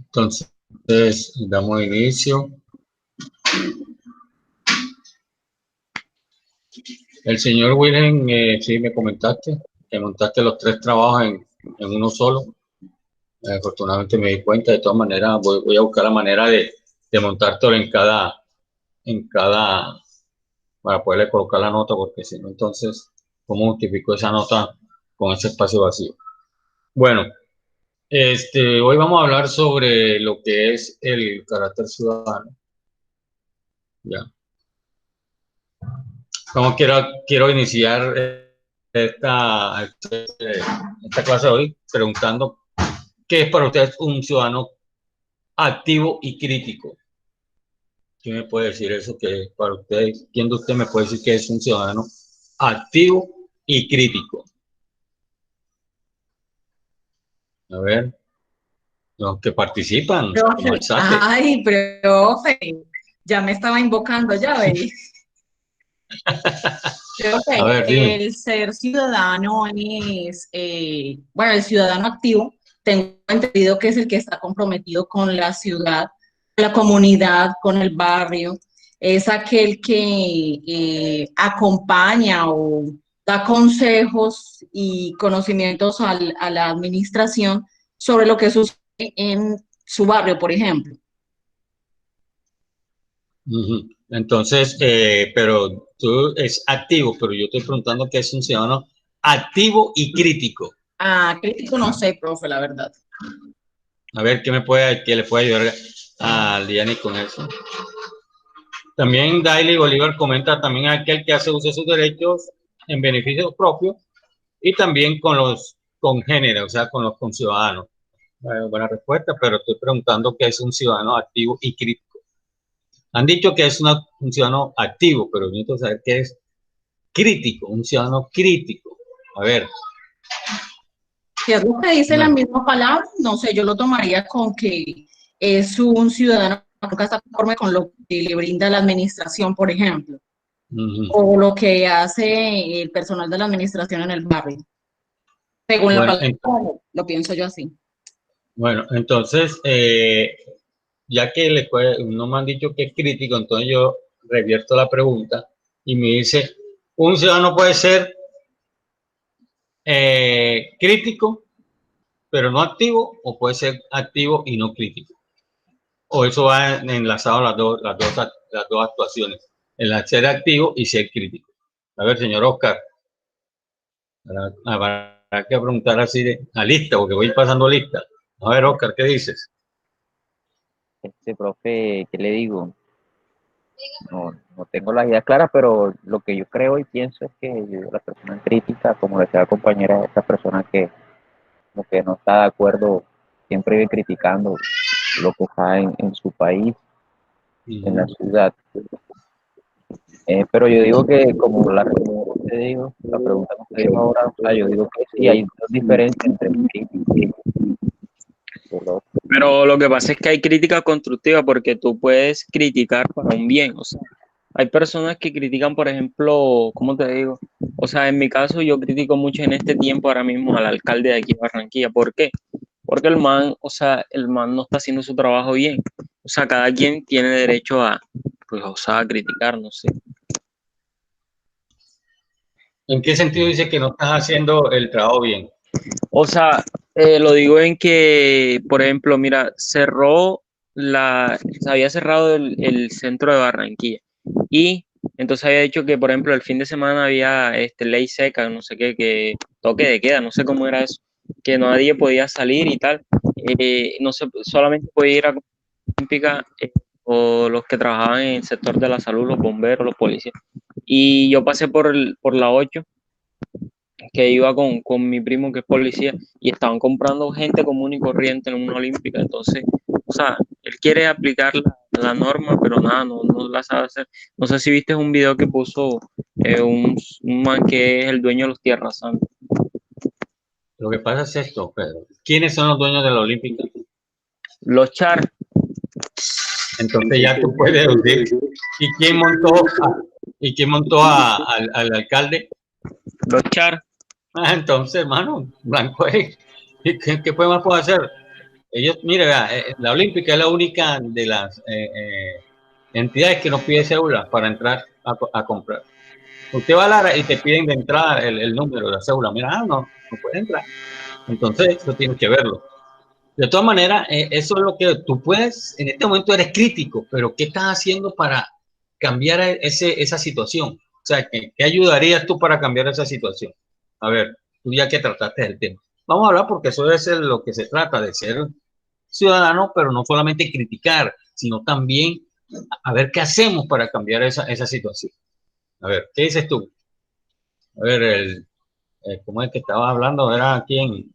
Entonces, damos inicio. El señor Wilhelm, sí me comentaste que montaste los 3 trabajos en uno solo. Afortunadamente me di cuenta. De todas maneras, voy a buscar la manera de montártelo en cada, para poderle colocar la nota, porque si no, entonces, ¿cómo justifico esa nota con ese espacio vacío? Bueno, hoy vamos a hablar sobre lo que es el carácter ciudadano. Ya. Como quiero iniciar esta clase de hoy preguntando qué es para ustedes un ciudadano activo y crítico. ¿Quién me puede decir eso? Que para ustedes, ¿quién de ustedes me puede decir que es un ciudadano activo y crítico? A ver, los que participan, como Profe, alzate. ay, profe, ya me estaba invocando, ya veis. A Profe, ver, dime. el ser ciudadano es, bueno, el ciudadano activo, tengo entendido que es el que está comprometido con la ciudad, la comunidad, con el barrio, es aquel que acompaña o da consejos y conocimientos a la administración sobre lo que sucede en su barrio, por ejemplo. Ujú. Entonces, pero tú es activo, pero yo estoy preguntando qué es un ciudadano activo y crítico. Ah, crítico no sé, profe, la verdad. A ver, qué le puede ayudar a Liani con eso? También Daily Bolívar comenta también aquel que hace uso de sus derechos en beneficio propio y también con los congéneres, o sea, con los conciudadanos. Buena respuesta, pero estoy preguntando qué es un ciudadano activo y crítico. Han dicho que es un ciudadano activo, pero yo necesito saber qué es crítico, un ciudadano crítico. A ver. Si es lo que dice la Bueno, misma palabra, no sé, yo lo tomaría con que es un ciudadano que nunca está conforme con lo que le brinda la administración, por ejemplo, o lo que hace el personal de la administración en el barrio. Según la bueno, palabra, lo pienso yo así. bueno, entonces, ya que no me han dicho que es crítico, entonces yo revierto la pregunta y me dice, ¿un ciudadano puede ser crítico, pero no activo, o puede ser activo y no crítico? O eso va enlazado a las dos actuaciones, el ser activo y ser crítico. A ver, señor Oscar, habrá que preguntar así a lista, porque voy pasando lista. A ver, Oscar, ¿qué dices? Profe, ¿qué le digo? No tengo las ideas claras, pero lo que yo creo y pienso es que la persona crítica, como decía la compañera, esa persona que como que no está de acuerdo, siempre vive criticando lo que está en su país, en la ciudad. Pero yo digo que como la pregunta que usted dijo ahora, o sea, yo digo que sí hay dos diferencias entre el crítico y el otro. Pero lo que pasa es que hay crítica constructiva porque tú puedes criticar para un bien, o sea, hay personas que critican, por ejemplo, ¿cómo te digo? O sea, en mi caso yo critico mucho en este tiempo ahora mismo al alcalde de aquí de Barranquilla. ¿Por qué? Porque el man, o sea, el man no está haciendo su trabajo bien. O sea, cada quien tiene derecho a, pues, o sea, a criticar, no sé. ¿En qué sentido dice que no estás haciendo el trabajo bien? O sea, lo digo en que, por ejemplo, mira, se había cerrado el centro de Barranquilla y entonces había dicho que, por ejemplo, el fin de semana había ley seca, no sé qué, que toque de queda, no sé cómo era eso, que nadie podía salir y tal, no sé, solamente podía ir a Olímpica o los que trabajaban en el sector de la salud, los bomberos, los policías. Y yo pasé por la 8 que iba con mi primo que es policía y estaban comprando gente común y corriente en una olímpica. Entonces, o sea, él quiere aplicar la norma, pero nada, no la sabe hacer. No sé si viste un video que puso un man que es el dueño de los Tierras Santas. Lo que pasa es esto, Pedro. ¿Quiénes son los dueños de la Olímpica? Los Char, Entonces ya tú puedes deducir. ¿Y quién montó al alcalde? los Char. Ah, entonces, hermano, blanco es. ¿Qué podemos hacer? Ellos, mire, vea, la Olímpica es la única de las entidades que no pide cédula para entrar a comprar. Usted va a Lara y te piden de entrada el número de la cédula. Mira, no puede entrar. Entonces, eso tienes que verlo. De todas maneras, eso es lo que tú puedes, en este momento eres crítico, pero ¿qué estás haciendo para cambiar esa situación? O sea, ¿qué ayudarías tú para cambiar esa situación? A ver, tú ya que trataste del tema. Vamos a hablar porque eso es lo que se trata, de ser ciudadano, pero no solamente criticar, sino también a ver qué hacemos para cambiar esa situación. A ver, ¿qué dices tú? A ver, ¿cómo es que estabas hablando? ¿Era quién?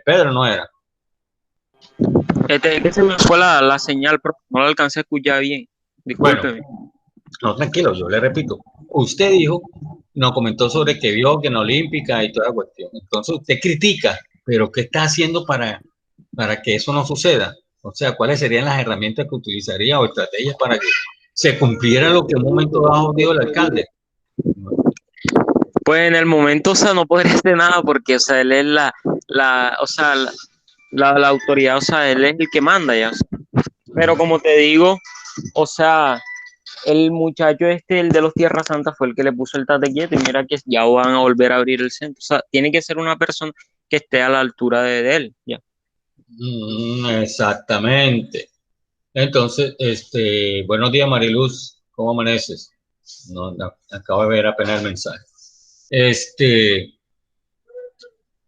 Pedro, ¿no era? Es que se me fue la señal, pero no la alcancé a escuchar bien. Discúlpeme. Bueno, no, tranquilo, yo le repito. Usted dijo, nos comentó sobre que vio que en la Olímpica y toda la cuestión. Entonces usted critica, pero ¿qué está haciendo para que eso no suceda? O sea, ¿cuáles serían las herramientas que utilizaría o estrategias para que se cumpliera lo que en un momento dado dijo el alcalde? Pues en el momento, o sea, no podría hacer nada porque, o sea, él es o sea, la autoridad, o sea, él es el que manda ya. O sea. Pero como te digo, o sea, el muchacho el de los Tierra Santa, fue el que le puso el tate quieto y mira que ya van a volver a abrir el centro. O sea, tiene que ser una persona que esté a la altura de él, ya. Exactamente. Entonces, buenos días, Mariluz. ¿Cómo amaneces? No, acabo de ver apenas el mensaje.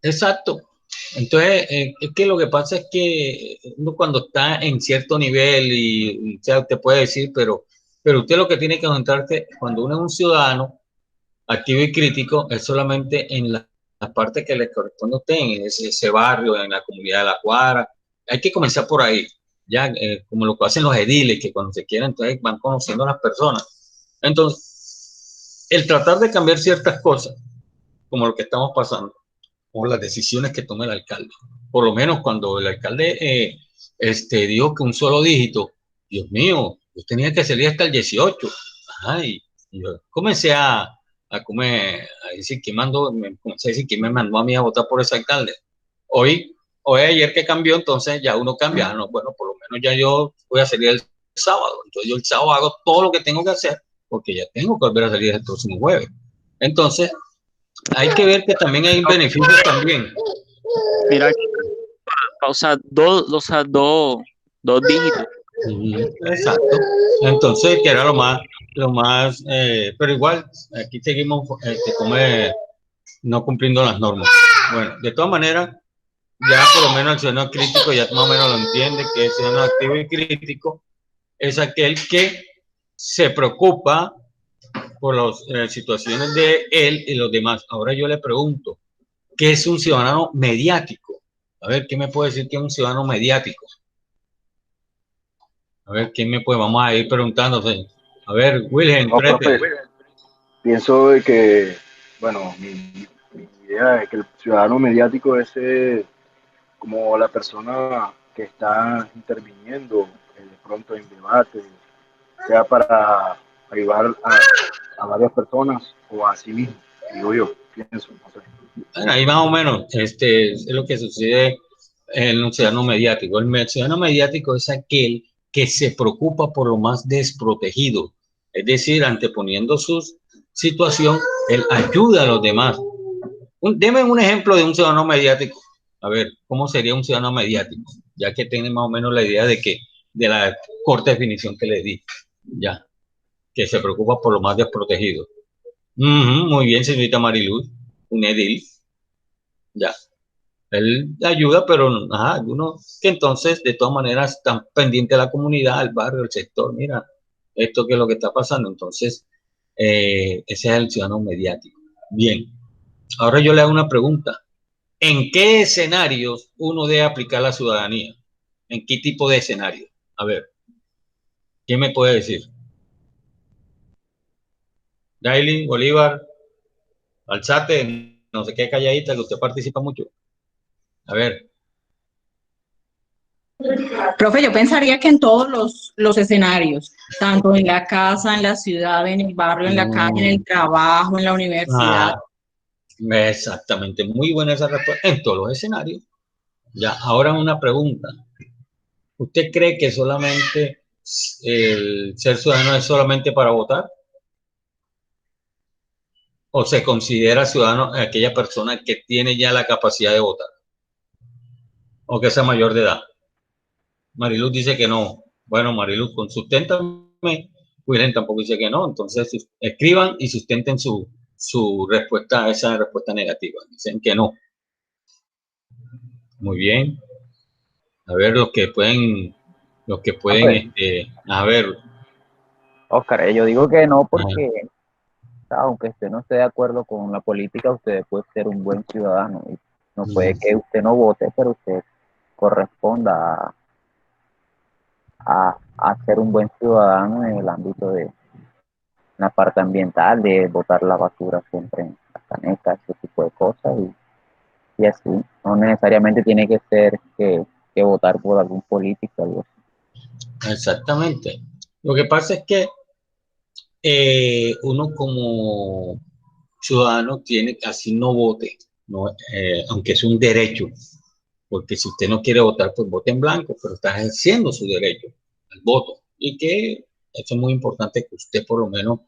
Exacto. Entonces, es que lo que pasa es que uno cuando está en cierto nivel y o sea, usted puede decir, pero usted lo que tiene que encontrarse cuando uno es un ciudadano activo y crítico es solamente en la parte que le corresponde a usted, en ese barrio, en la comunidad de la cuadra. Hay que comenzar por ahí, ya como lo que hacen los ediles, que cuando se quieren, entonces van conociendo a las personas. Entonces, el tratar de cambiar ciertas cosas, como lo que estamos pasando, o las decisiones que tome el alcalde. Por lo menos cuando el alcalde dijo que un solo dígito, Dios mío, yo tenía que salir hasta el 18. Ajá, y yo comencé a decir que comencé a decir que me mandó a mí a votar por ese alcalde. Hoy ayer que cambió, entonces ya uno cambia. No, bueno, por lo menos ya yo voy a salir el sábado. Entonces yo el sábado hago todo lo que tengo que hacer porque ya tengo que volver a salir el próximo jueves. Entonces, hay que ver que también hay beneficios también. Mira, o sea, dos dígitos. Exacto. Entonces, que era lo más, pero igual, aquí seguimos no cumpliendo las normas. Bueno, de todas maneras, ya por lo menos el ciudadano crítico ya más o menos lo entiende, que el ciudadano activo y crítico es aquel que se preocupa por las situaciones de él y los demás. Ahora yo le pregunto, ¿qué es un ciudadano mediático? A ver, ¿qué me puede decir que es un ciudadano mediático? A ver, ¿quién me puede? Vamos a ir preguntándose. A ver, Wilhelm, no, profe, pienso de que, bueno, mi idea es que el ciudadano mediático es como la persona que está interviniendo de pronto en debate, sea para ayudar a varias personas o a sí mismo, digo yo, pienso, no sé. Bueno, ahí más o menos, es lo que sucede en un ciudadano mediático. El ciudadano mediático es aquel que se preocupa por lo más desprotegido, es decir, anteponiendo su situación, él ayuda a los demás. Deme un ejemplo de un ciudadano mediático. A ver, ¿cómo sería un ciudadano mediático? Ya que tiene más o menos la idea de la corta definición que le di, ya, que se preocupa por lo más desprotegido. Muy bien, señorita Mariluz, un edil, ya. Él ayuda, pero ajá, uno que entonces de todas maneras están pendiente de la comunidad, el barrio, el sector, mira, esto que es lo que está pasando. Entonces, ese es el ciudadano mediático. Bien, ahora yo le hago una pregunta. ¿En qué escenarios uno debe aplicar la ciudadanía? ¿En qué tipo de escenario? A ver, ¿quién me puede decir? Daily, Bolívar, Alzate, no sé qué calladita, que usted participa mucho. A ver. Profe, yo pensaría que en todos los escenarios, tanto en la casa, en la ciudad, en el barrio, en la calle, en el trabajo, en la universidad. Exactamente, muy buena esa respuesta. En todos los escenarios. Ya, ahora una pregunta. ¿Usted cree que solamente el ser ciudadano es solamente para votar? ¿O se considera ciudadano aquella persona que tiene ya la capacidad de votar? ¿O que sea mayor de edad? Mariluz dice que no. Bueno, Mariluz, susténtame. William tampoco dice que no. Entonces, escriban y sustenten su respuesta a esa respuesta negativa. Dicen que no. Muy bien. A ver, los que pueden, Pues, a ver. Oscar, yo digo que no Ajá. porque, aunque usted no esté de acuerdo con la política, usted puede ser un buen ciudadano. Y no puede que usted no vote, pero usted corresponda a ser un buen ciudadano en el ámbito de la parte ambiental, de botar la basura siempre en las canecas, ese tipo de cosas. Y así, no necesariamente tiene que ser que votar por algún político, algo así. Exactamente. Lo que pasa es que uno como ciudadano tiene que así no vote, no, aunque es un derecho, porque si usted no quiere votar, pues vote en blanco, pero está ejerciendo su derecho al voto. Y que eso es muy importante que usted por lo menos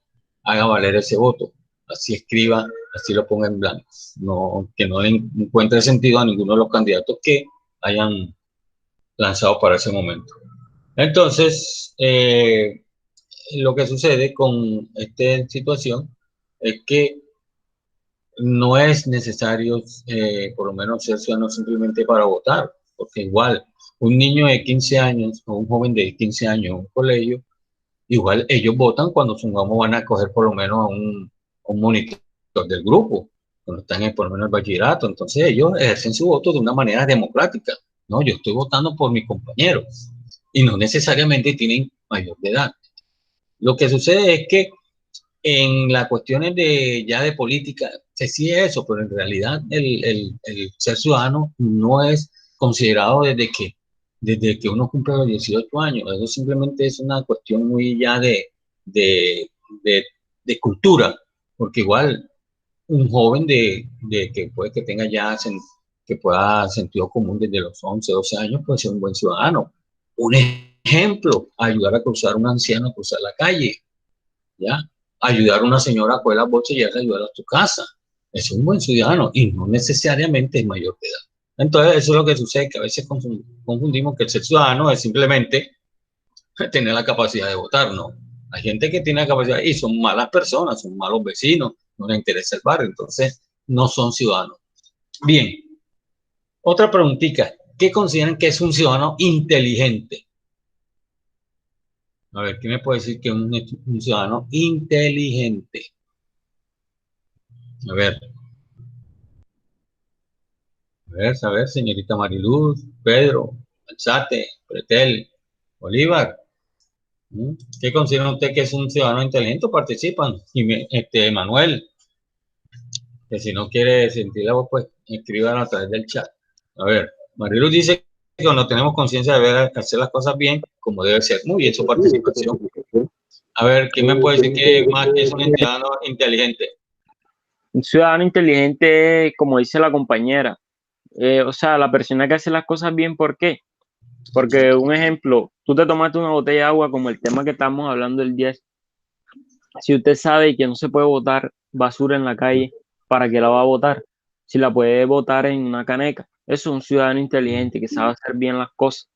haga valer ese voto. Así escriba, así lo ponga en blanco. No, que no le encuentre sentido a ninguno de los candidatos que hayan lanzado para ese momento. Entonces, lo que sucede con esta situación es que no es necesario, por lo menos, ser ciudadano simplemente para votar, porque igual un niño de 15 años o un joven de 15 años en un colegio, igual ellos votan cuando supongamos van a coger por lo menos a un monitor del grupo, cuando están por lo menos en el bachillerato, entonces ellos ejercen su voto de una manera democrática. No, yo estoy votando por mis compañeros y no necesariamente tienen mayor de edad. Lo que sucede es que en las cuestiones de ya de política, se sigue eso, pero en realidad el ser ciudadano no es considerado desde que uno cumple los 18 años. Eso simplemente es una cuestión muy ya de, de, de cultura, porque igual un joven de que puede que tenga ya, que pueda sentido común desde los 11 12 años, puede ser un buen ciudadano. Un ejemplo, ayudar a cruzar a un anciano a cruzar la calle, ¿ya? Ayudar a una señora a coger las bolsas y ayudar a tu casa. Es un buen ciudadano y no necesariamente es mayor de edad. Entonces, eso es lo que sucede, que a veces confundimos que el ser ciudadano es simplemente tener la capacidad de votar, ¿no? Hay gente que tiene la capacidad y son malas personas, son malos vecinos, no les interesa el barrio, entonces no son ciudadanos. Bien, otra preguntita. ¿Qué consideran que es un ciudadano inteligente? A ver, ¿qué me puede decir que es un ciudadano inteligente? A a ver, señorita Mariluz, Pedro, Alzate, Pretel, Bolívar. ¿Mm? ¿Qué considera usted que es un ciudadano inteligente? Participan. Y Manuel, que si no quiere sentir la voz, pues escriban a través del chat. A ver, Mariluz dice que cuando tenemos conciencia de ver, hacer las cosas bien, como debe ser. Muy bien, su participación. A ver, ¿quién me puede decir que más es un ciudadano inteligente? Un ciudadano inteligente, como dice la compañera, o sea, la persona que hace las cosas bien, ¿por qué? Porque un ejemplo, tú te tomaste una botella de agua como el tema que estamos hablando el 10. Si usted sabe que no se puede botar basura en la calle, ¿para qué la va a botar? Si la puede botar en una caneca. Eso es un ciudadano inteligente que sabe hacer bien las cosas.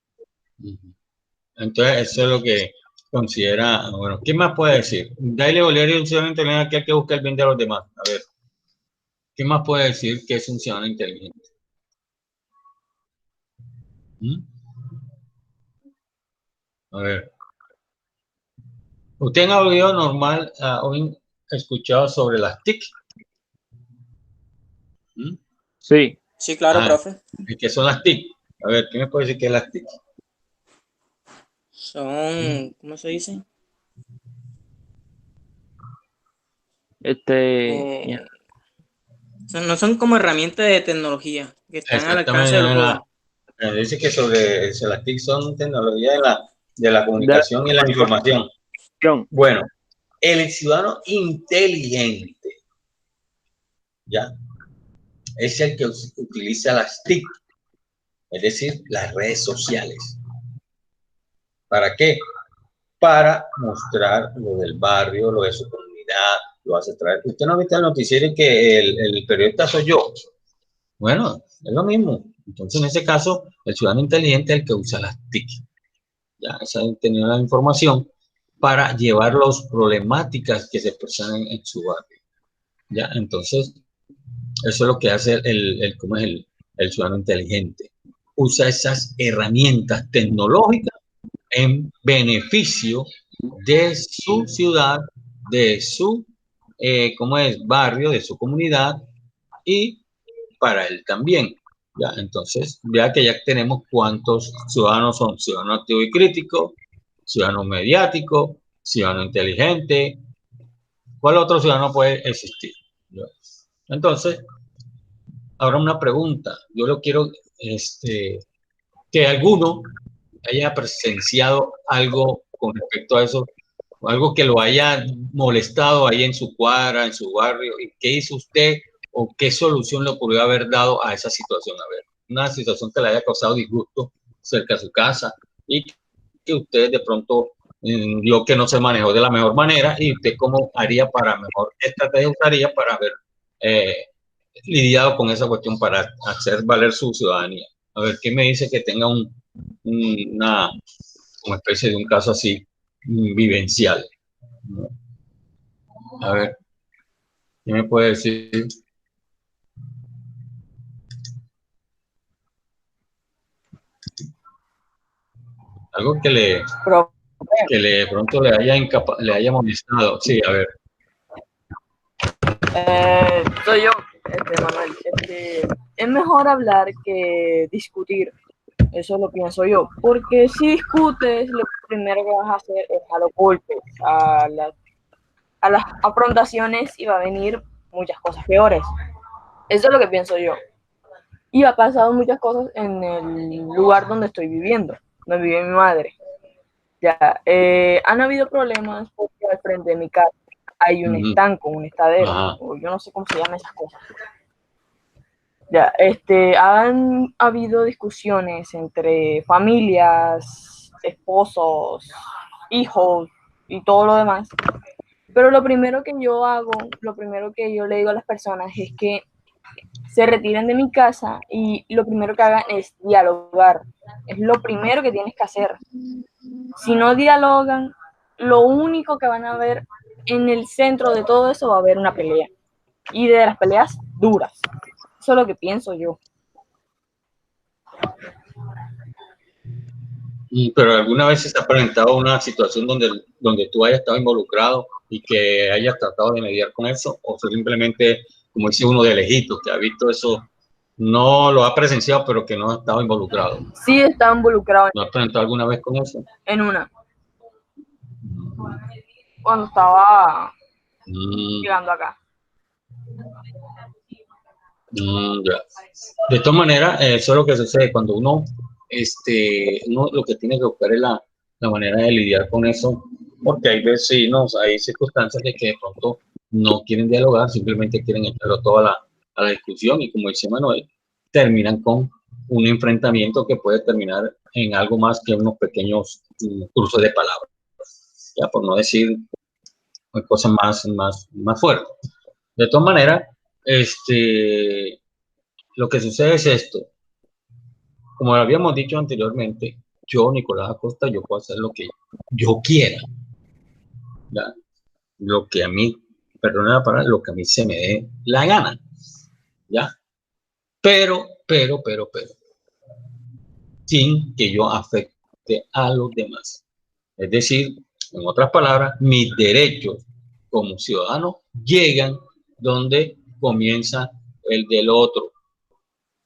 Entonces, eso es lo que considera. Bueno, ¿quién más puede decir? Daile Bolívar y un ciudadano inteligente que hay que buscar el bien de los demás. A ver, ¿quién más puede decir que es un ciudadano inteligente? ¿Mm? A ver, ¿usted ha oído normal, hoy escuchado sobre las TIC? ¿Mm? Sí, Sí, claro, profe. ¿Qué son las TIC? A ver, ¿quién me puede decir qué es las TIC? Son, ¿cómo se dice? mira, No son como herramientas de tecnología que están al alcance Exactamente. del joven. Dice que sobre las TIC son tecnologías de la de la comunicación y la información. información. Bueno, el ciudadano inteligente, ¿ya? Es el que utiliza las TIC es decir, las redes sociales. ¿Para qué? Para mostrar lo del barrio, lo de su comunidad, lo hace traer. Usted no viste el noticiero que el periodista soy yo. Bueno, es lo mismo. Entonces, en ese caso, el ciudadano inteligente es el que usa las TIC. Ya, esa tener la información para llevar las problemáticas que se presentan en su barrio. Ya, entonces, eso es lo que hace ¿cómo es el ciudadano inteligente? Usa esas herramientas tecnológicas en beneficio de su ciudad, de su ¿cómo es? Barrio, de su comunidad y para él también. ¿Ya? Entonces, vea que ya tenemos cuántos ciudadanos son: ciudadano activo y crítico, ciudadano mediático, ciudadano inteligente. ¿Cuál otro ciudadano puede existir? ¿Ya? Entonces, ahora una pregunta. Yo lo quiero que alguno haya presenciado algo con respecto a eso, algo que lo haya molestado ahí en su cuadra, en su barrio, y qué hizo usted o qué solución le podría haber dado a esa situación. A ver, una situación que le haya causado disgusto cerca de su casa y que usted de pronto vio que no se manejó de la mejor manera y usted cómo haría para mejor estrategia usaría para haber lidiado con esa cuestión para hacer valer su ciudadanía. A ver, ¿qué me dice que tenga una especie de un caso así vivencial? A ver, ¿qué me puede decir? Algo que de pronto le haya molestado. Sí, a ver. Soy yo, Manuel. Es mejor hablar que discutir. Eso lo pienso yo. Porque si discutes, lo primero que vas a hacer es a los golpes, a las afrontaciones, y va a venir muchas cosas peores. Eso es lo que pienso yo. Y ha pasado muchas cosas en el lugar donde estoy viviendo, donde vive mi madre. Ya, han habido problemas porque al frente de mi casa hay un estanco, un estadero, o yo no sé cómo se llaman esas cosas. Ya, han habido discusiones entre familias, esposos, hijos y todo lo demás. Pero lo primero que yo hago, lo primero que yo le digo a las personas es que se retiren de mi casa y lo primero que hagan es dialogar. Es lo primero que tienes que hacer. Si no dialogan, lo único que van a ver en el centro de todo eso va a haber una pelea. Y de las peleas duras. Eso es lo que pienso yo. Pero ¿alguna vez se ha presentado una situación donde tú hayas estado involucrado y que hayas tratado de mediar con eso? ¿O simplemente, como dice uno de lejitos, que ha visto eso, no lo ha presenciado, pero que no ha estado involucrado? Sí, estaba involucrado. ¿No has presentado alguna vez con eso? En una. Cuando estaba llegando acá. Ya. De todas maneras, eso es lo que sucede cuando uno lo que tiene que buscar es la manera de lidiar con eso, porque hay vecinos, hay circunstancias de que de pronto no quieren dialogar, simplemente quieren echarlo todo a la discusión y, como dice Manuel, terminan con un enfrentamiento que puede terminar en algo más que unos pequeños cruces de palabras, ya por no decir cosas más fuertes. De todas maneras, lo que sucede es esto. Como habíamos dicho anteriormente, yo, Nicolás Acosta, yo puedo hacer lo que yo quiera. ¿Ya? Lo que a mí, perdona la palabra, lo que a mí se me dé la gana. ¿Ya? Pero, sin que yo afecte a los demás. Es decir, en otras palabras, mis derechos como ciudadano llegan donde comienza el del otro.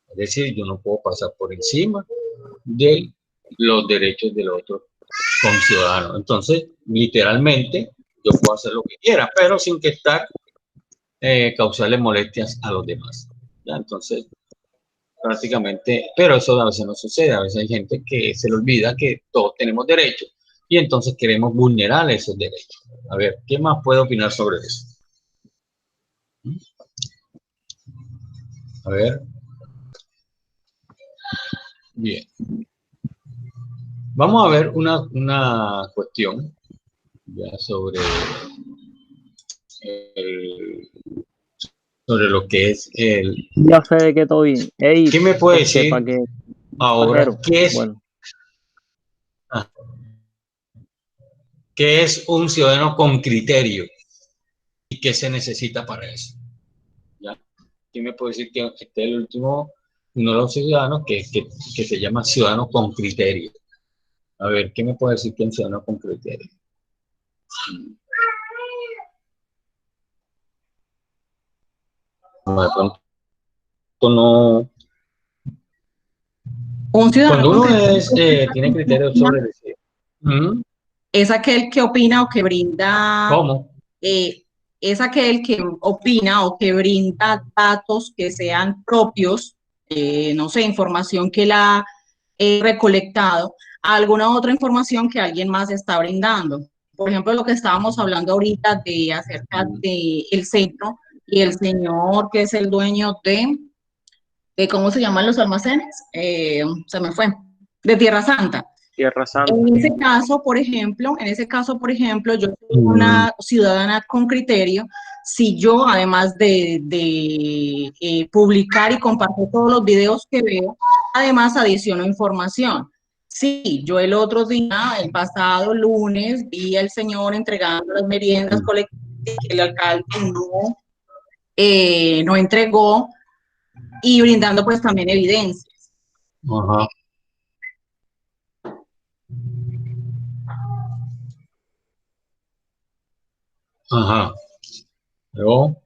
Es decir, yo no puedo pasar por encima de los derechos del otro conciudadano. Entonces, literalmente, yo puedo hacer lo que quiera, pero sin que estar causarle molestias a los demás. ¿Ya? Entonces, prácticamente, pero eso a veces no sucede. A veces hay gente que se le olvida que todos tenemos derechos y entonces queremos vulnerar esos derechos. A ver, ¿qué más puede opinar sobre eso? A ver. Bien. Vamos a ver una cuestión ya sobre lo que es el... Ya sé de qué estoy. Ey, ¿Qué me puede decir para que ahora pajero. qué es, Bueno, qué es un ciudadano con criterio y qué se necesita para eso? ¿Ya? ¿Quién me puede decir que este es el último, uno de los ciudadanos que se llama ciudadano con criterio? A ver, ¿qué me puede decir que es un ciudadano con criterio? No, de pronto no. Un ciudadano Cuando con uno criterio tiene criterios sobre decir, ¿mm? es aquel que opina o que brinda, ¿Cómo? es aquel que opina o que brinda datos que sean propios, no sé, información que la ha recolectado, a alguna otra información que alguien más está brindando. Por ejemplo, lo que estábamos hablando ahorita de acerca de el centro y el señor que es el dueño ¿cómo se llaman los almacenes? Se me fue, de Tierra Santa. Tierra Santa. En ese caso, por ejemplo, yo soy una ciudadana con criterio. Si yo, además de publicar y compartir todos los videos que veo, además adiciono información. Sí, yo el otro día, el pasado lunes, vi al señor entregando las meriendas colectivas que el alcalde no entregó y brindando pues también evidencias. Ajá. Ajá. Luego,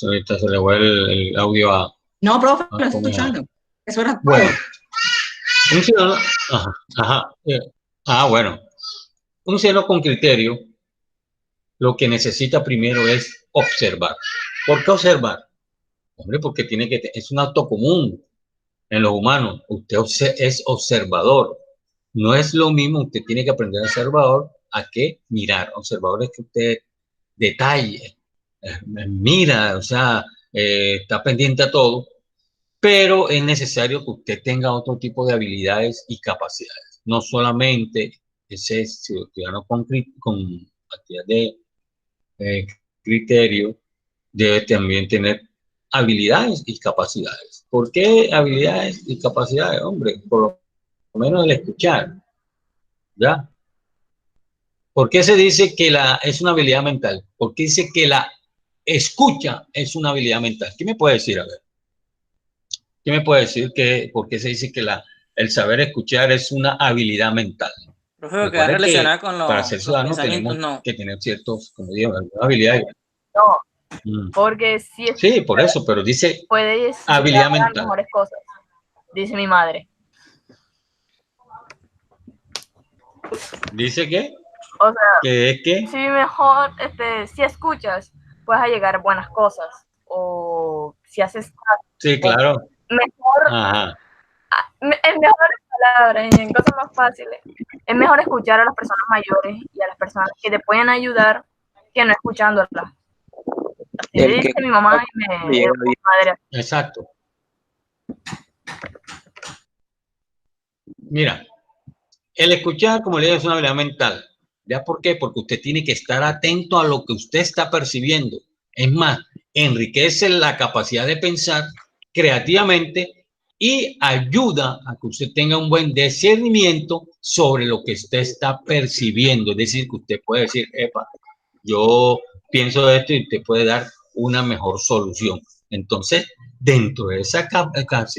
ahorita se le va el audio a... No, profe, a lo estoy como- escuchando. Eso era todo. Bueno, un ciudadano... Ajá, ajá. Bueno. Un ciudadano con criterio lo que necesita primero es observar. ¿Por qué observar? Hombre, porque tiene que... Es un acto común en los humanos. Usted es observador. No es lo mismo, usted tiene que aprender a ser observador a que mirar. Observador es que usted detalle, mira, o sea, está pendiente a todo, pero es necesario que usted tenga otro tipo de habilidades y capacidades. No solamente ese ciudadano con actividad de criterio, debe también tener habilidades y capacidades. ¿Por qué habilidades y capacidades? Hombre, por lo menos el escuchar, ¿ya? ¿Por qué se dice que es una habilidad mental? ¿Por qué dice que la escucha es una habilidad mental? ¿Qué me puede decir? A ver, ¿qué me puede decir por qué se dice que el saber escuchar es una habilidad mental? Profe, que queda Recuerden que relacionada con para ser los ciudadano pensamientos, tenemos no. que tener ciertos, como digo, algunas habilidades. No, Mm. porque si es Sí, por eso, pero dice puedes habilidad llegar a mental. mejores cosas, dice mi madre. ¿Dice qué? O sea, ¿Que es qué? si mejor, si escuchas, puedes a llegar a buenas cosas. O si haces Sí, claro. mejor, Ajá. en mejores palabras, en cosas más fáciles, es mejor escuchar a las personas mayores y a las personas que te pueden ayudar que no escuchándolas. Así El le que dice mi mamá y me llega educó mi madre. Exacto. Mira, el escuchar, como le digo, es una habilidad mental. ¿Ya por qué? Porque usted tiene que estar atento a lo que usted está percibiendo. Es más, enriquece la capacidad de pensar creativamente y ayuda a que usted tenga un buen discernimiento sobre lo que usted está percibiendo. Es decir, que usted puede decir, epa, yo pienso esto y usted puede dar una mejor solución. Entonces, dentro de esa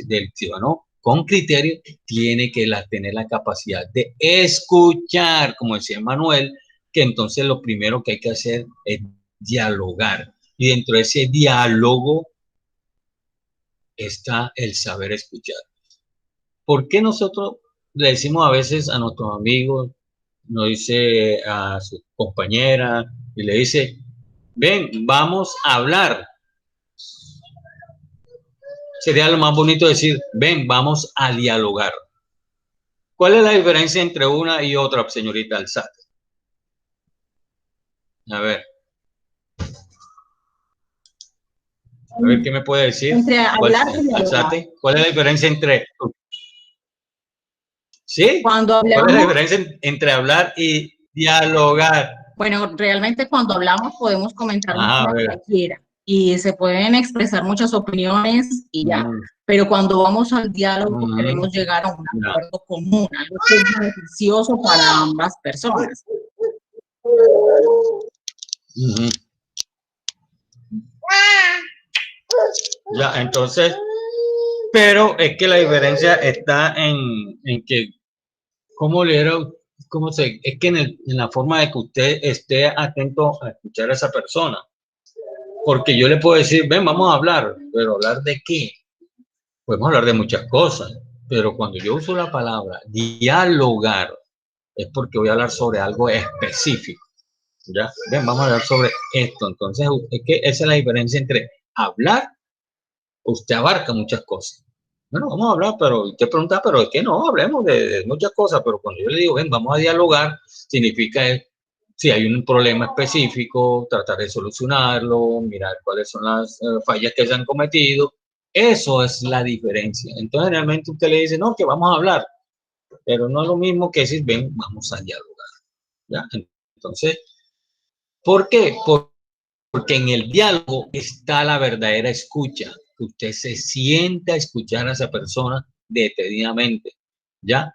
del ciudadano con criterio, tiene que tener la capacidad de escuchar, como decía Manuel, que entonces lo primero que hay que hacer es dialogar. Y dentro de ese diálogo está el saber escuchar. ¿Por qué nosotros le decimos a veces a nuestros amigos, nos dice a su compañera, y le dice, ven, vamos a hablar? Sería lo más bonito decir, ven, vamos a dialogar. ¿Cuál es la diferencia entre una y otra, señorita Alzate? A ver. A ver qué me puede decir. Entre hablar y dialogar. Alzate. ¿Cuál es la diferencia entre... ¿Sí? Cuando ¿Cuál es la hablamos, diferencia entre hablar y dialogar? bueno, realmente cuando hablamos podemos comentar Ah, a lo ver. que quiera y se pueden expresar muchas opiniones y ya. Mm, Pero cuando vamos al diálogo mm, queremos llegar a un ya. acuerdo común, algo que es beneficioso para ambas personas. Ujú. Ya, entonces, pero es que la diferencia está en que, ¿cómo le era? ¿Cómo se? Es que en la forma de que usted esté atento a escuchar a esa persona. Porque yo le puedo decir, ven, vamos a hablar, pero ¿hablar de qué? Podemos hablar de muchas cosas, pero cuando yo uso la palabra dialogar, es porque voy a hablar sobre algo específico. ¿Ya? Ven, vamos a hablar sobre esto. Entonces, es que esa es la diferencia entre hablar, usted abarca muchas cosas. Bueno, vamos a hablar, pero usted pregunta, pero es que no, hablemos de muchas cosas, pero cuando yo le digo, ven, vamos a dialogar, significa si hay un problema específico, tratar de solucionarlo, mirar cuáles son las fallas que se han cometido. Eso es la diferencia. Entonces, realmente usted le dice, no, que vamos a hablar, pero no es lo mismo que decir, ven, vamos a dialogar. ¿Ya? Entonces, ¿por qué? Porque en el diálogo está la verdadera escucha. Que usted se sienta a escuchar a esa persona detenidamente. ¿Ya?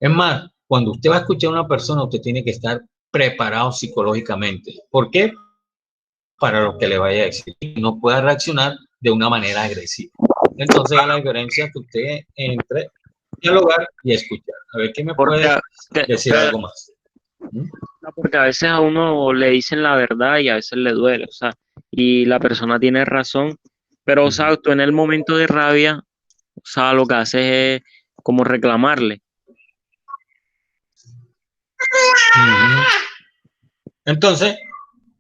Es más, cuando usted va a escuchar a una persona, usted tiene que estar preparado psicológicamente. ¿Por qué? Para lo que le vaya a decir. No pueda reaccionar de una manera agresiva. Entonces, la diferencia que usted entre dialogar y escuchar. A ver, ¿qué me puede decir algo más? Porque a veces a uno le dicen la verdad y a veces le duele, o sea, y la persona tiene razón, pero, o sea, tú en el momento de rabia, o sea, lo que haces es como reclamarle. Entonces,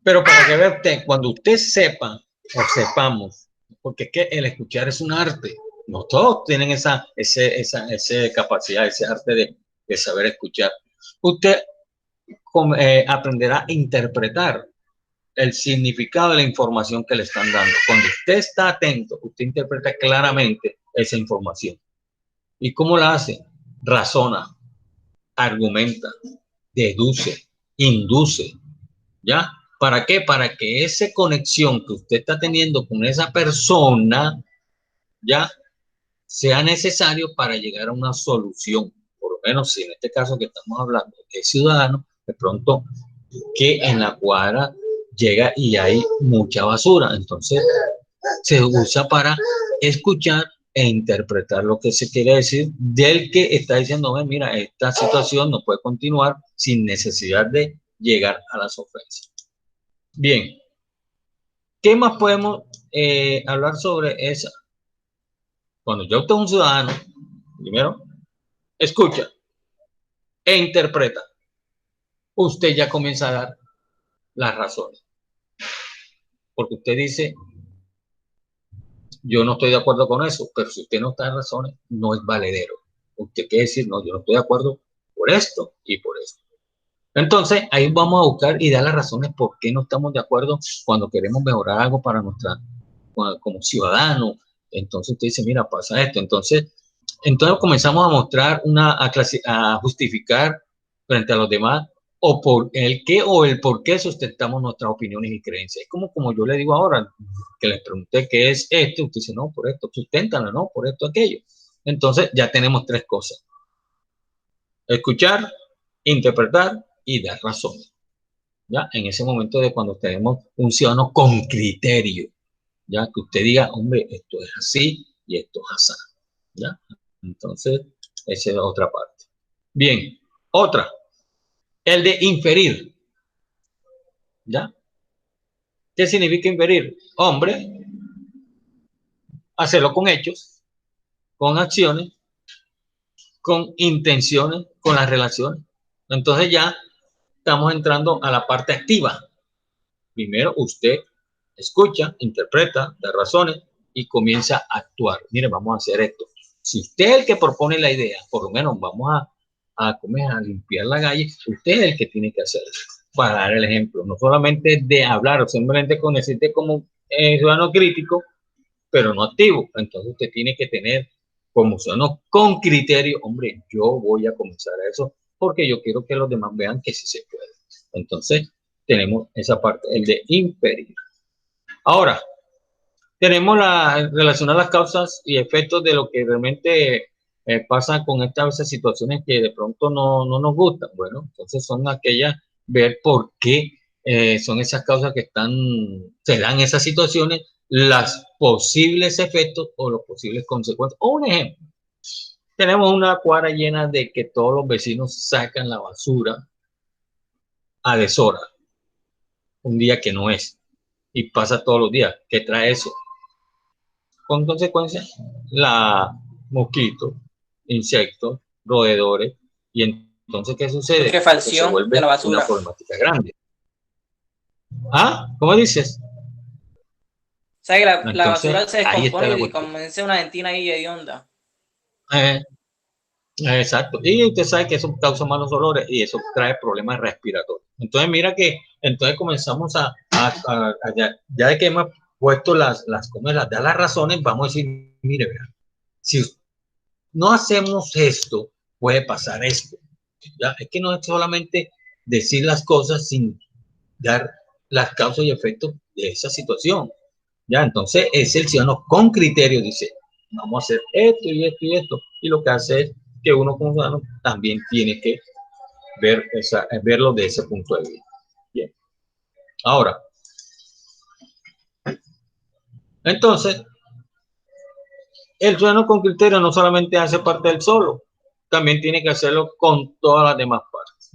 pero para que vea usted, cuando usted sepa o sepamos, porque es que el escuchar es un arte, no todos tienen esa capacidad, ese arte de saber escuchar. Usted aprenderá a interpretar el significado de la información que le están dando. Cuando usted está atento, usted interpreta claramente esa información. ¿Y cómo la hace? Razona, argumenta, deduce, induce. ¿Ya? ¿Para qué? Para que esa conexión que usted está teniendo con esa persona, ¿ya? Sea necesario para llegar a una solución. Por lo menos, si en este caso que estamos hablando de ciudadanos, de pronto que en la cuadra llega y hay mucha basura. Entonces, se usa para escuchar e interpretar lo que se quiere decir del que está diciendo, mira, esta situación no puede continuar sin necesidad de llegar a las ofensas. Bien, ¿qué más podemos hablar sobre esa? Cuando yo tengo un ciudadano, primero, escucha e interpreta, usted ya comienza a dar las razones. Porque usted dice, yo no estoy de acuerdo con eso, pero si usted no está en razones, no es valedero. Usted quiere decir, no, yo no estoy de acuerdo por esto y por esto. Entonces, ahí vamos a buscar y dar las razones por qué no estamos de acuerdo cuando queremos mejorar algo para como ciudadanos. Entonces usted dice, mira, pasa esto. Entonces comenzamos a mostrar, a justificar frente a los demás o por el qué o el por qué sustentamos nuestras opiniones y creencias. Es como yo le digo ahora, que les pregunté qué es esto, usted dice, no, por esto, susténtalo, no, por esto, aquello. Entonces ya tenemos tres cosas. Escuchar, interpretar y dar razones. ¿Ya? En ese momento de cuando tenemos un ciudadano con criterio, ya que usted diga, hombre, esto es así y esto es así. ¿Ya? Entonces, esa es otra parte. Bien, otra, el de inferir. ¿Ya? ¿Qué significa inferir? Hombre, hacerlo con hechos, con acciones, con intenciones, con las relaciones. Entonces ya estamos entrando a la parte activa. Primero usted escucha, interpreta, da razones y comienza a actuar. Mire, vamos a hacer esto. Si usted es el que propone la idea, por lo menos vamos a limpiar la calle, usted es el que tiene que hacer eso. Para dar el ejemplo, no solamente de hablar, o simplemente con decirte como ciudadano crítico, pero no activo. Entonces usted tiene que tener como ciudadano con criterio, hombre, yo voy a comenzar a eso porque yo quiero que los demás vean que sí se puede. Entonces tenemos esa parte, el de impedir. Ahora, tenemos la relación a las causas y efectos de lo que realmente pasa con estas situaciones que de pronto no nos gustan. Bueno, entonces son aquellas, ver por qué son esas causas que se dan esas situaciones, las posibles efectos o los posibles consecuencias. O un ejemplo, tenemos una cuadra llena de que todos los vecinos sacan la basura a deshora, un día que no es, y pasa todos los días. ¿Qué trae eso? Con consecuencias, la mosquitos, insectos, roedores, y entonces, ¿qué sucede? Que se Putrefacción de vuelve la una basura. problemática grande. ¿Ah? ¿Cómo dices? O sea que la Entonces, basura se ahí está la descompone y cuestión. comienza una dentina ahí hedionda. Exacto. Y usted sabe que eso causa malos olores y eso trae problemas respiratorios. Entonces, mira que entonces comenzamos ya de que hemos puesto como las da las razones, vamos a decir, mire, vean, si no hacemos esto, puede pasar esto. ¿Ya? Es que no es solamente decir las cosas sin dar las causas y efectos de esa situación. ¿Ya? Entonces es el ciudadano con criterio, dice, vamos a hacer esto y esto y esto. Y lo que hace es que uno como ciudadano también tiene que verlo de ese punto de vista. Bien. Ahora, entonces, el ciudadano con criterio no solamente hace parte del solo, también tiene que hacerlo con todas las demás partes.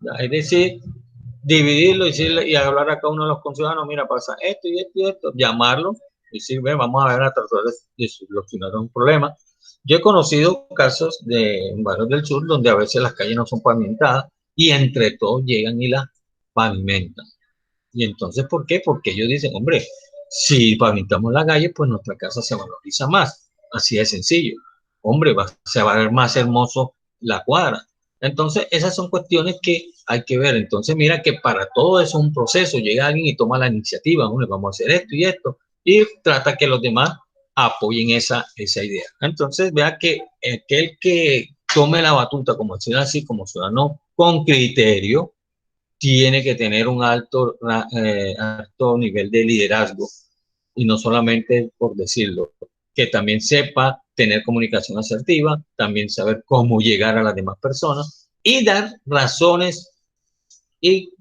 ¿Ya? Es decir, dividirlo y hablar a cada uno de los conciudadanos, mira, pasa esto y esto y esto, llamarlo y decir, ven, vamos a ver a tratar de solucionar un problema. Yo he conocido casos en barrios del sur donde a veces las calles no son pavimentadas y entre todos llegan y las pavimentan. Y entonces, ¿por qué? Porque ellos dicen, hombre, si pavimentamos la calle, pues nuestra casa se valoriza más. Así de sencillo. Hombre, se va a ver más hermoso la cuadra. Entonces, esas son cuestiones que hay que ver. Entonces, mira que para todo eso es un proceso. Llega alguien y toma la iniciativa. Hombre, vamos a hacer esto y esto. Y trata que los demás apoyen esa idea. Entonces, vea que aquel que tome la batuta, como decir así, como ciudadano con criterio, tiene que tener un alto nivel de liderazgo y no solamente por decirlo, que también sepa tener comunicación asertiva, también saber cómo llegar a las demás personas y dar razones y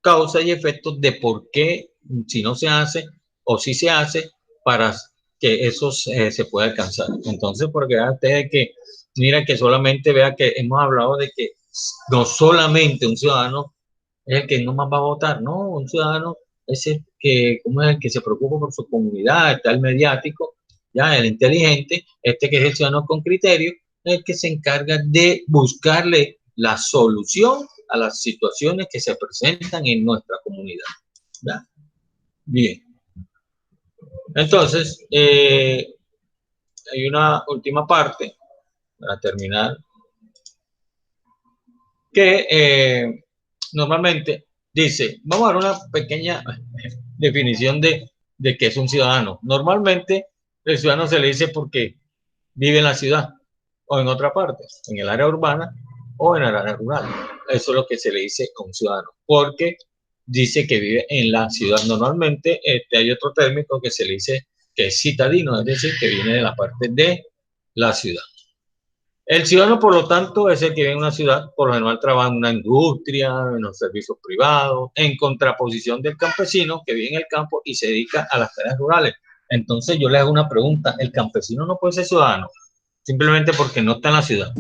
causas y efectos de por qué si no se hace o si se hace para que eso se pueda alcanzar. Entonces, porque antes de que, mira que solamente vea que hemos hablado de que no solamente un ciudadano es el que no más va a votar, no, un ciudadano es el que, como es el que se preocupa por su comunidad, está el mediático, ya el inteligente, que es el ciudadano con criterio, es el que se encarga de buscarle la solución a las situaciones que se presentan en nuestra comunidad. ¿Ya? Bien. Entonces, hay una última parte para terminar que normalmente dice, vamos a dar una pequeña definición de qué es un ciudadano. Normalmente el ciudadano se le dice porque vive en la ciudad o en otra parte, en el área urbana o en el área rural. Eso es lo que se le dice a un ciudadano, porque dice que vive en la ciudad. Normalmente hay otro término que se le dice que es citadino, es decir, que viene de la parte de la ciudad. El ciudadano, por lo tanto, es el que vive en una ciudad, por lo general trabaja en una industria, en los servicios privados, en contraposición del campesino que vive en el campo y se dedica a las tareas rurales. Entonces yo le hago una pregunta, ¿el campesino no puede ser ciudadano simplemente porque no está en la ciudad?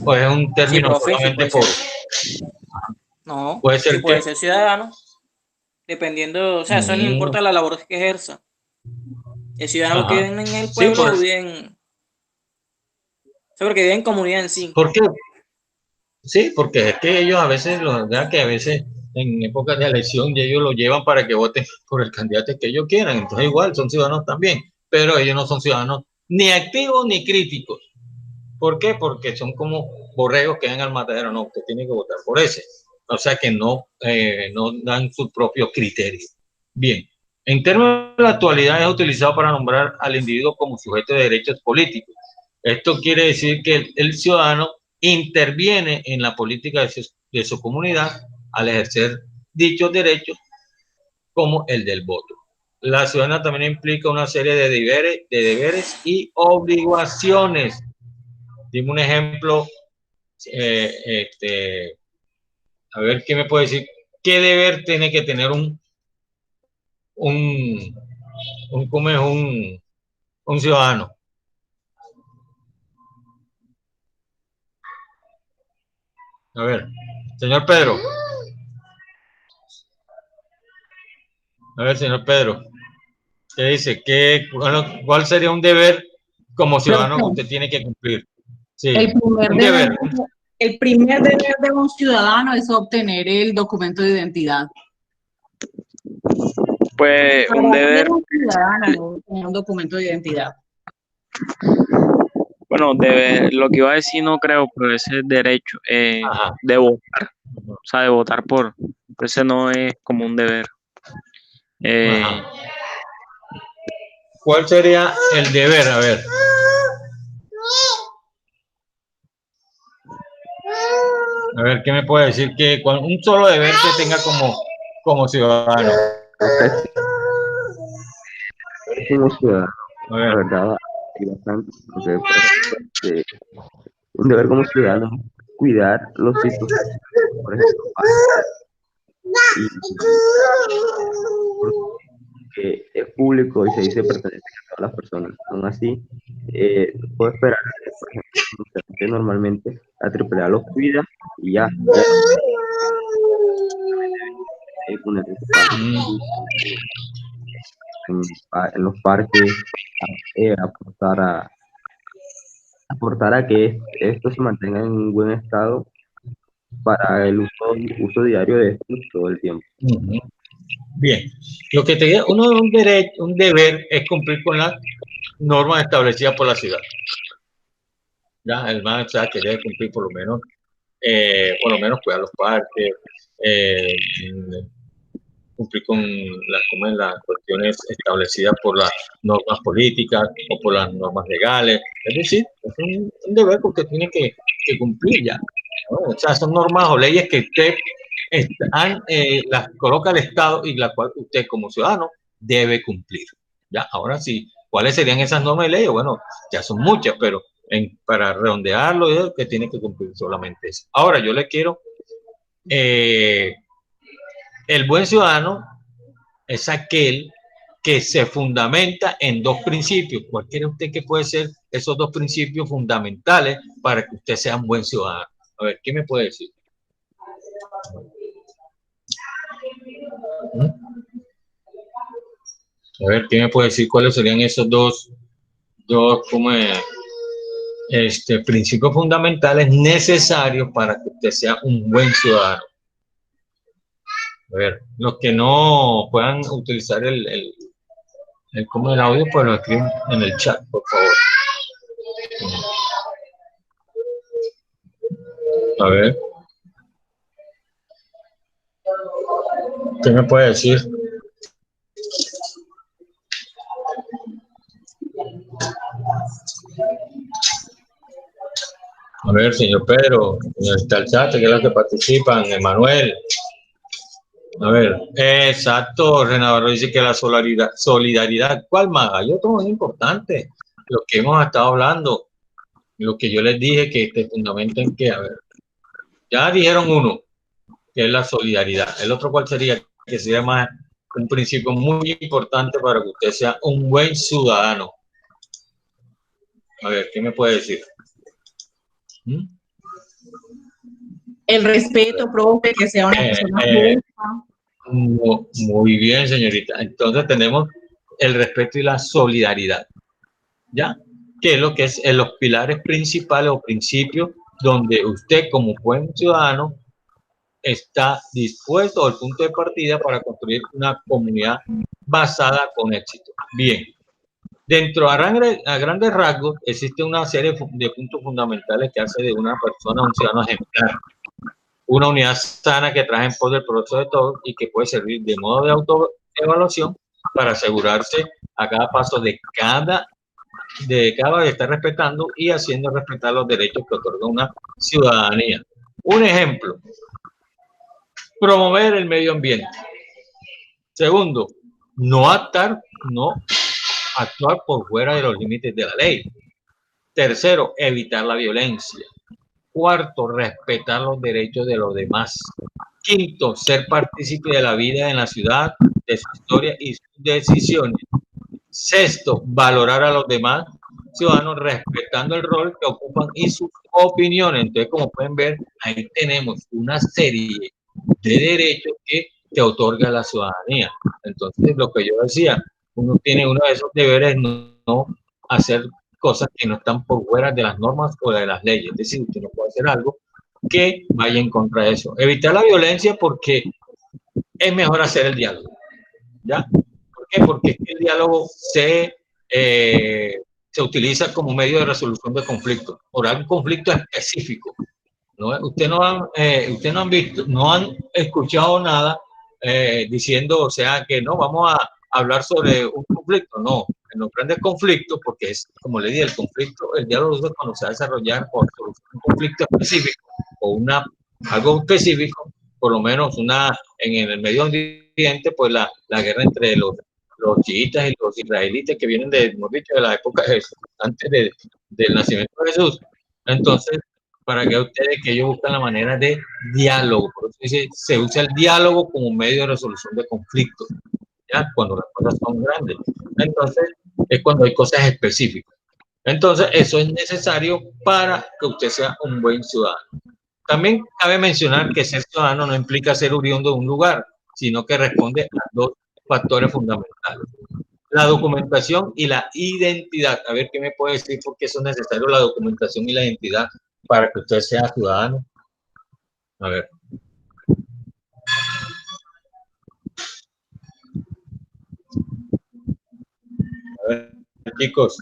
¿O es un término Sí, profe, solamente sí puede ser. No, puede ser sí puede que? ser ciudadano, dependiendo, o sea, eso no importa la labor que ejerza. El ciudadano que vive en el pueblo o vive en... porque vive en comunidad en sí. ¿Por qué? Sí, porque es que ellos a veces, que a veces en épocas de elección y ellos lo llevan para que voten por el candidato que ellos quieran. Entonces igual son ciudadanos también, pero ellos no son ciudadanos ni activos ni críticos. ¿Por qué? Porque son como borregos que dan al matadero. No, usted tiene que votar por ese. O sea que no dan su propio criterio. Bien, En términos de la actualidad, es utilizado para nombrar al individuo como sujeto de derechos políticos. Esto quiere decir que el ciudadano interviene en la política de su comunidad al ejercer dichos derechos, como el del voto. La ciudadanía también implica una serie de deberes y obligaciones. Dime un ejemplo, a ver, ¿qué me puede decir? ¿Qué deber tiene que tener un ciudadano? A ver, señor Pedro. A ver, señor Pedro, ¿qué dice? ¿Cuál sería un deber como ciudadano que usted tiene que cumplir? Sí, el primer deber de un ciudadano es obtener el documento de identidad. Pues un deber. Un ciudadano tener un documento de identidad. Bueno, lo que iba a decir no creo, pero ese es derecho de votar. O sea, de votar por. Ese no es como un deber. ¿Cuál sería el deber? A ver. A ver, ¿qué me puede decir? Que un solo deber que tenga como ciudadano. Como ciudadano, la verdad, hay bastante. Porque, por ejemplo, un deber como ciudadano es cuidar los sitios, por ejemplo, que es público y se dice pertenece a todas las personas. Aún así, puedo esperar que, por ejemplo, normalmente la AAA los cuida y ya. En los parques, aportar a que esto se mantenga en un buen estado para el uso diario de esto todo el tiempo. Bien, lo que te diga, un deber es cumplir con las normas establecidas por la ciudad. Ya, el man sabe que debe cumplir por lo menos cuidar los parques, cumplir con las cuestiones establecidas por las normas políticas o por las normas legales. Es decir, es un deber que usted tiene que cumplir ya, ¿no? O sea, son normas o leyes que usted las coloca el Estado y la cual usted como ciudadano debe cumplir. Ya, ahora sí, ¿cuáles serían esas normas y leyes? Bueno, ya son muchas, pero para redondearlo, que tiene que cumplir solamente eso. Ahora, yo le quiero... el buen ciudadano es aquel que se fundamenta en dos principios. ¿Cuál cree usted que puede ser esos dos principios fundamentales para que usted sea un buen ciudadano? A ver, ¿qué me puede decir? A ver, ¿qué me puede decir cuáles serían esos dos principios fundamentales necesarios para que usted sea un buen ciudadano? A ver, los que no puedan utilizar el audio, pues lo escriben en el chat, por favor. A ver. ¿Qué me puede decir? A ver, señor Pedro, está el chat, que es los que participan, Emanuel. A ver, exacto, Renato dice que la solidaridad, ¿cuál más? Hay otro muy importante, lo que hemos estado hablando, lo que yo les dije que este fundamento en que, a ver, ya dijeron uno, que es la solidaridad. El otro, ¿cuál sería? Que sería más un principio muy importante para que usted sea un buen ciudadano. A ver, ¿qué me puede decir? El respeto propio, que sea una persona muy bien, señorita. Entonces tenemos el respeto y la solidaridad, ¿ya? Que es lo que es los pilares principales o principios donde usted como buen ciudadano está dispuesto al punto de partida para construir una comunidad basada con éxito. Bien, dentro a grandes rasgos existe una serie de puntos fundamentales que hace de una persona un ciudadano ejemplar. Una unidad sana que trae en pos del progreso de todos y que puede servir de modo de autoevaluación para asegurarse a cada paso de cada de estar respetando y haciendo respetar los derechos que otorga una ciudadanía. Un ejemplo, promover el medio ambiente. Segundo, no actuar por fuera de los límites de la ley. Tercero, evitar la violencia. Cuarto, respetar los derechos de los demás. Quinto, ser partícipe de la vida en la ciudad, de su historia y sus decisiones. Sexto, valorar a los demás ciudadanos respetando el rol que ocupan y sus opiniones. Entonces, como pueden ver, ahí tenemos una serie de derechos que te otorga la ciudadanía. Entonces, lo que yo decía, uno tiene uno de esos deberes, no hacer cosas que no están por fuera de las normas o de las leyes. Es decir, usted no puede hacer algo que vaya en contra de eso. Evitar la violencia porque es mejor hacer el diálogo. ¿Ya? ¿Por qué? Porque el diálogo se utiliza como medio de resolución de conflictos, por algún conflicto específico. ¿No? Usted no han visto, no han escuchado nada diciendo, o sea, que no vamos a hablar sobre un conflicto. No, en los grandes conflictos, porque es, como le dije, el conflicto, el diálogo es cuando se va a desarrollar por un conflicto específico o algo específico, por lo menos en el Medio Oriente, pues la guerra entre los chiitas y los israelitas que vienen de la época antes del nacimiento de Jesús. Entonces, para que ustedes que ellos buscan la manera de diálogo, por eso se usa el diálogo como medio de resolución de conflictos, ¿ya? Cuando las cosas son grandes. Entonces, es cuando hay cosas específicas. Entonces, eso es necesario para que usted sea un buen ciudadano. También cabe mencionar que ser ciudadano no implica ser oriundo de un lugar, sino que responde a dos factores fundamentales: la documentación y la identidad. A ver, ¿qué me puede decir por qué son necesarios la documentación y la identidad para que usted sea ciudadano? A ver. A ver, chicos.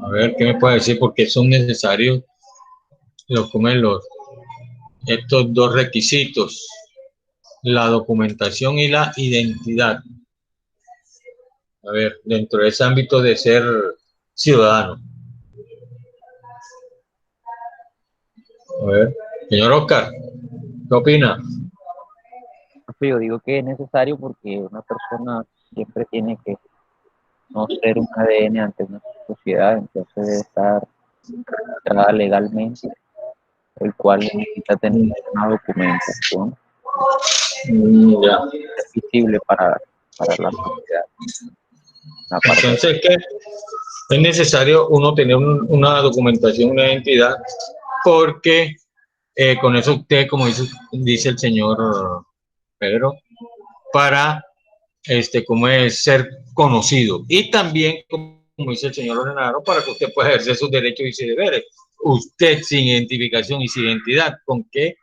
A ver, ¿qué me puede decir por qué son necesarios estos dos requisitos: la documentación y la identidad? A ver, dentro de ese ámbito de ser ciudadano. A ver, señor Oscar, ¿qué opina? Yo digo que es necesario porque una persona siempre tiene que no ser un ADN ante una sociedad, entonces debe estar registrada legalmente, el cual necesita tener una documentación visible para la sociedad. Entonces, ¿qué? Es necesario uno tener una documentación, una identidad, porque con eso usted, como dice el señor Pedro, para como es ser conocido, y también, como dice el señor Ordenado, para que usted pueda ejercer sus derechos y sus deberes. Usted sin identificación y sin identidad, ¿con qué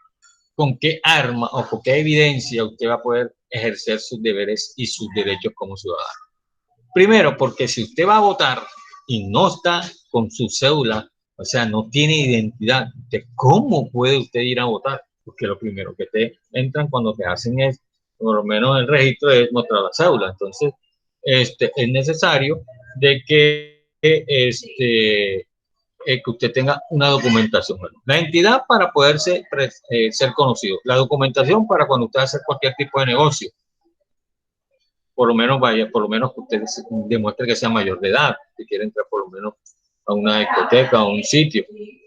arma o con qué evidencia usted va a poder ejercer sus deberes y sus derechos como ciudadano? Primero, porque si usted va a votar y no está con su cédula, o sea, no tiene identidad, ¿cómo puede usted ir a votar? Porque lo primero que te entran cuando te hacen es, por lo menos el registro, es mostrar la cédula. Entonces, es necesario de que usted tenga una documentación. La identidad para poder ser conocido. La documentación para cuando usted hace cualquier tipo de negocio. Por lo menos que usted demuestre que sea mayor de edad, que quiere entrar por lo menos a una discoteca, a un sitio.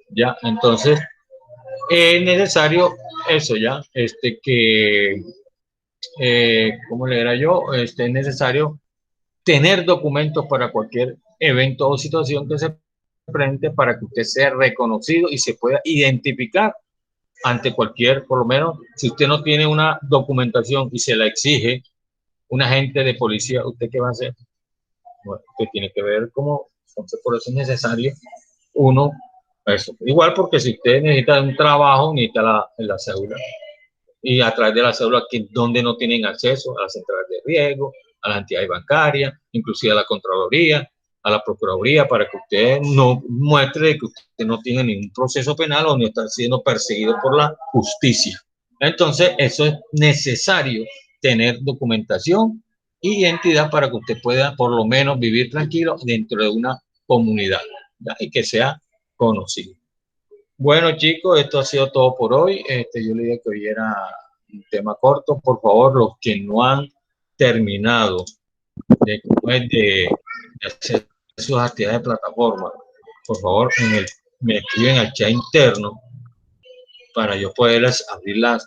Ya, entonces es necesario eso, ya, ¿cómo le era yo? Es necesario tener documentos para cualquier evento o situación que se presente, para que usted sea reconocido y se pueda identificar ante cualquier, por lo menos, si usted no tiene una documentación y se la exige un agente de policía, ¿usted qué va a hacer? Bueno, que tiene que ver cómo, entonces por eso es necesario uno, eso. Igual porque si usted necesita un trabajo, necesita la cédula. Y a través de la cédula, donde no tienen acceso a las centrales de riesgo, a las entidades bancarias, inclusive a la Contraloría, a la Procuraduría para que usted no muestre que usted no tiene ningún proceso penal o no está siendo perseguido por la justicia. Entonces, eso es necesario, tener documentación y identidad para que usted pueda por lo menos vivir tranquilo dentro de una comunidad, ¿ya? Y que sea conocido. Bueno, chicos, esto ha sido todo por hoy. Yo le dije que hoy era un tema corto. Por favor, los que no han terminado de hacer sus actividades de plataforma, por favor, me escriben al chat interno para yo poderles abrir las